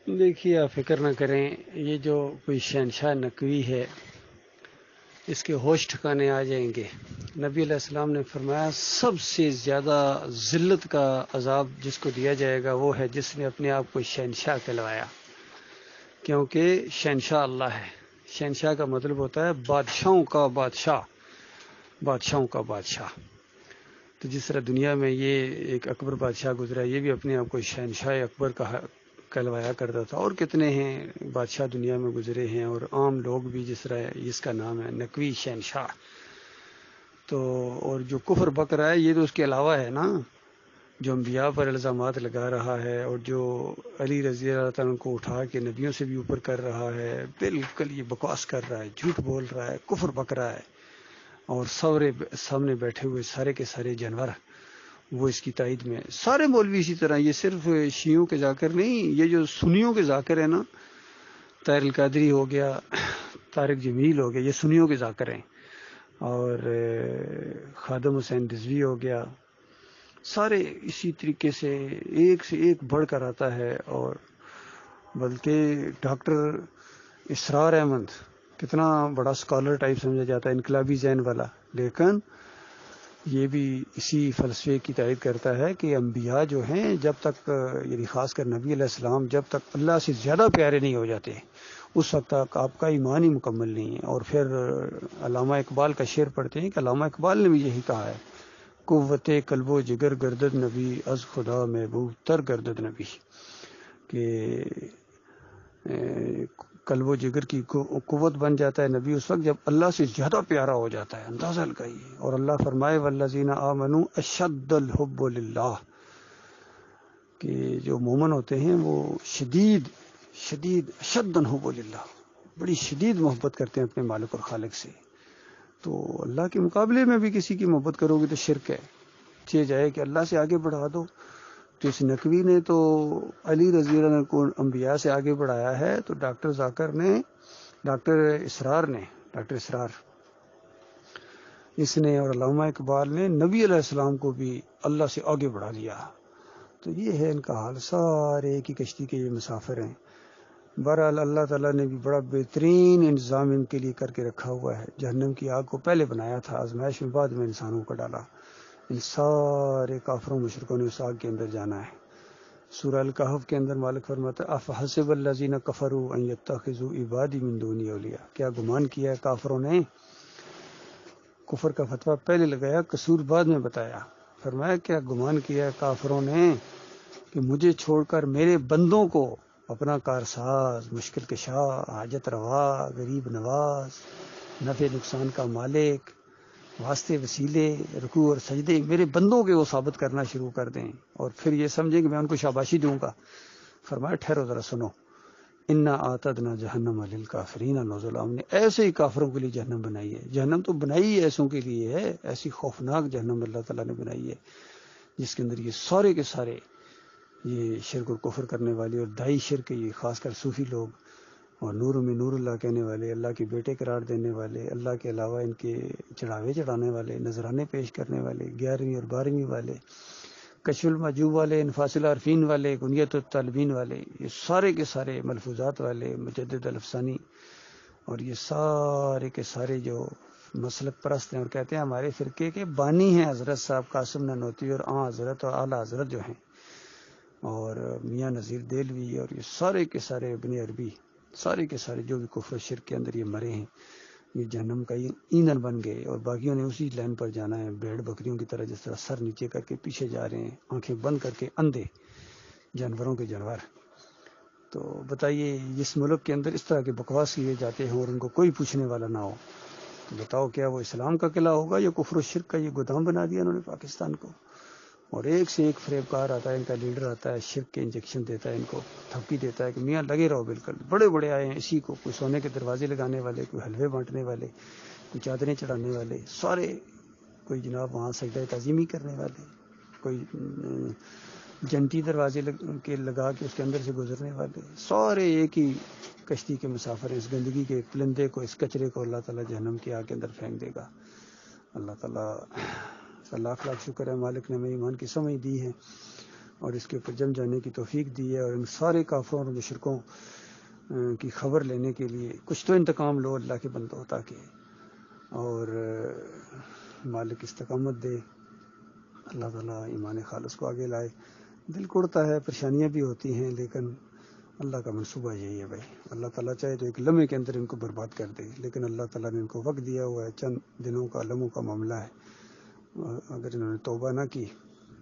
دیکھیے آپ فکر نہ کریں، یہ جو کوئی شہنشاہ نقوی ہے اس کے ہوش ٹھکانے آ جائیں گے۔ نبی علیہ السلام نے فرمایا سب سے زیادہ ذلت کا عذاب جس کو دیا جائے گا وہ ہے جس نے اپنے آپ کو شہنشاہ کہلوایا، کیونکہ شہنشاہ اللہ ہے۔ شہنشاہ کا مطلب ہوتا ہے بادشاہوں کا بادشاہ، بادشاہوں کا بادشاہ۔ تو جس طرح دنیا میں یہ ایک اکبر بادشاہ گزرا، یہ بھی اپنے آپ کو شہنشاہ اکبر کہلوایا کرتا تھا، اور کتنے ہیں بادشاہ دنیا میں گزرے ہیں، اور عام لوگ بھی، جس طرح اس کا نام ہے نقوی شہنشاہ۔ تو اور جو کفر بک رہا ہے یہ تو اس کے علاوہ ہے نا، جو انبیاء پر الزامات لگا رہا ہے اور جو علی رضی اللہ تعالیٰ کو اٹھا کے نبیوں سے بھی اوپر کر رہا ہے، بالکل یہ بکواس کر رہا ہے، جھوٹ بول رہا ہے، کفر بک رہا ہے، اور سامنے بیٹھے ہوئے سارے کے سارے جانور وہ اس کی تائید میں، سارے مولوی اسی طرح، یہ صرف شیعوں کے ذاکر نہیں، یہ جو سنیوں کے ذاکر ہیں نا، طاہر القادری ہو گیا، طارق جمیل ہو گیا، یہ سنیوں کے ذاکر ہیں، اور خادم حسین رضوی ہو گیا، سارے اسی طریقے سے ایک بڑھ کر آتا ہے۔ اور بلکہ ڈاکٹر اسرار احمد کتنا بڑا اسکالر ٹائپ سمجھا جاتا ہے، انقلابی ذہن والا، لیکن یہ بھی اسی فلسفے کی تائید کرتا ہے کہ انبیاء جو ہیں جب تک، یعنی خاص کر نبی علیہ السلام جب تک اللہ سے زیادہ پیارے نہیں ہو جاتے اس وقت تک آپ کا ایمان ہی مکمل نہیں ہے۔ اور پھر علامہ اقبال کا شعر پڑھتے ہیں کہ علامہ اقبال نے بھی یہی کہا ہے، قوت قلب و جگر گردد نبی، از خدا محبوب تر گردد نبی، کہ قلب و جگر کی قوت بن جاتا ہے نبی اس وقت جب اللہ سے زیادہ پیارا ہو جاتا ہے، اندازہ لگائیے۔ اور اللہ فرمائے والذین آمنوا اشد الحب للہ، کہ جو مومن ہوتے ہیں وہ شدید اشد الحب للہ، بڑی شدید محبت کرتے ہیں اپنے مالک اور خالق سے۔ تو اللہ کے مقابلے میں بھی کسی کی محبت کرو گے تو شرک ہے، چاہے جائے کہ اللہ سے آگے بڑھا دو۔ تو اس نقوی نے تو علی رضی اللہ عنہ کو انبیاء سے آگے بڑھایا ہے، تو ڈاکٹر اسرار اس نے، اور علامہ اقبال نے نبی علیہ السلام کو بھی اللہ سے آگے بڑھا لیا۔ تو یہ ہے ان کا حال، سارے ایک ہی کشتی کے یہ مسافر ہیں۔ بہرحال اللہ تعالیٰ نے بھی بڑا بہترین انتظام ان کے لیے کر کے رکھا ہوا ہے۔ جہنم کی آگ کو پہلے بنایا تھا، آزمائش میں بعد میں انسانوں کو ڈالا۔ ان سارے کافروں مشرکوں نے اس آگ کے اندر جانا ہے۔ سورہ الکہف کے اندر مالک فرماتا ہے افحسب الذین کفروا ان یتخذوا عبادی من دونی اولیاء، کیا گمان کیا ہے کافروں نے؟ کفر کا فتویٰ پہلے لگایا، قصور بعد میں بتایا۔ فرمایا کیا گمان کیا ہے کافروں نے کہ مجھے چھوڑ کر میرے بندوں کو اپنا کارساز، مشکل کشا، حاجت روا، غریب نواز، نفع نقصان کا مالک، واسطے وسیلے، رکوع اور سجدے میرے بندوں کے وہ ثابت کرنا شروع کر دیں، اور پھر یہ سمجھیں کہ میں ان کو شاباشی دوں گا۔ فرمایا ٹھہرو ذرا سنو، انا اعتدنا جہنم للکافرین نزلا، ہم نے ایسے ہی کافروں کے لیے جہنم بنائی ہے۔ جہنم تو بنائی ہی ایسوں کے لیے ہے، ایسی خوفناک جہنم اللہ تعالیٰ نے بنائی ہے جس کے اندر یہ سارے کے سارے یہ شرک اور کفر کرنے والے اور دائی شرک، یہ خاص کر صوفی لوگ، اور نور میں نور اللہ کہنے والے، اللہ کے بیٹے قرار دینے والے، اللہ کے علاوہ ان کے چڑھاوے چڑھانے والے، نذرانے پیش کرنے والے، 11ویں اور 12ویں والے، کشف المحجوب والے، انفاس العارفین والے، کنیت الطالبین والے، یہ سارے کے سارے ملفوظات والے، مجدد الافسانی، اور یہ سارے کے سارے جو مسلک پرست ہیں اور کہتے ہیں ہمارے فرقے کے بانی ہیں حضرت صاحب قاسم نانوتوی اور حضرت اور اعلیٰ حضرت جو ہیں، اور میاں نذیر دہلوی، اور یہ سارے کے سارے ابن عربی، سارے کے سارے جو بھی کفر و شرک کے اندر یہ مرے ہیں، یہ جہنم کا ایندھن بن گئے، اور باقیوں نے اسی لائن پر جانا ہے، بھیڑ بکریوں کی طرح، جس طرح سر نیچے کر کے پیچھے جا رہے ہیں، آنکھیں بند کر کے اندھے، جانوروں کے جانور۔ تو بتائیے اس ملک کے اندر اس طرح کے بکواس کیے جاتے ہیں اور ان کو کوئی پوچھنے والا نہ ہو، تو بتاؤ کیا وہ اسلام کا قلعہ ہوگا یا کفر و شرک کا یہ گودام بنا دیا انہوں نے پاکستان کو؟ اور ایک سے ایک فریب کار آتا ہے، ان کا لیڈر آتا ہے، شرک کے انجیکشن دیتا ہے، ان کو تھپکی دیتا ہے کہ میاں لگے رہو بالکل، بڑے بڑے آئے ہیں اسی کو، کوئی سونے کے دروازے لگانے والے، کوئی حلوے بانٹنے والے، کوئی چادریں چڑھانے والے، سارے، کوئی جناب وہاں سجدہ تعظیمی کرنے والے، کوئی جنتی دروازے کے لگا کے اس کے اندر سے گزرنے والے، سارے ایک ہی کشتی کے مسافر ہیں۔ اس گندگی کے پلندے کو، اس کچرے کو اللہ تعالیٰ جہنم کی آگ کے اندر پھینک دے گا۔ اللہ تعالیٰ کا لاکھ لاکھ شکر ہے، مالک نے ہمیں ایمان کی سمجھ دی ہے، اور اس کے اوپر جم جانے کی توفیق دی ہے، اور ان سارے کافروں اور مشرکوں کی خبر لینے کے لیے کچھ تو انتقام لو اللہ کے بندوں تاکہ، اور مالک استقامت دے، اللہ تعالیٰ ایمان خالص کو آگے لائے۔ دل کڑتا ہے، پریشانیاں بھی ہوتی ہیں، لیکن اللہ کا منصوبہ یہی ہے بھائی، اللہ تعالیٰ چاہے تو ایک لمحے کے اندر ان کو برباد کر دے، لیکن اللہ تعالیٰ نے ان کو وقت دیا ہوا ہے، چند دنوں کا، لمحوں کا معاملہ ہے۔ اگر انہوں نے توبہ نہ کی،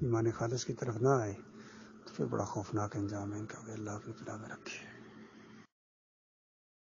ایمان خالص کی طرف نہ آئے، تو پھر بڑا خوفناک انجام ہے ان کا۔ اللہ اپنی پناہ میں رکھے۔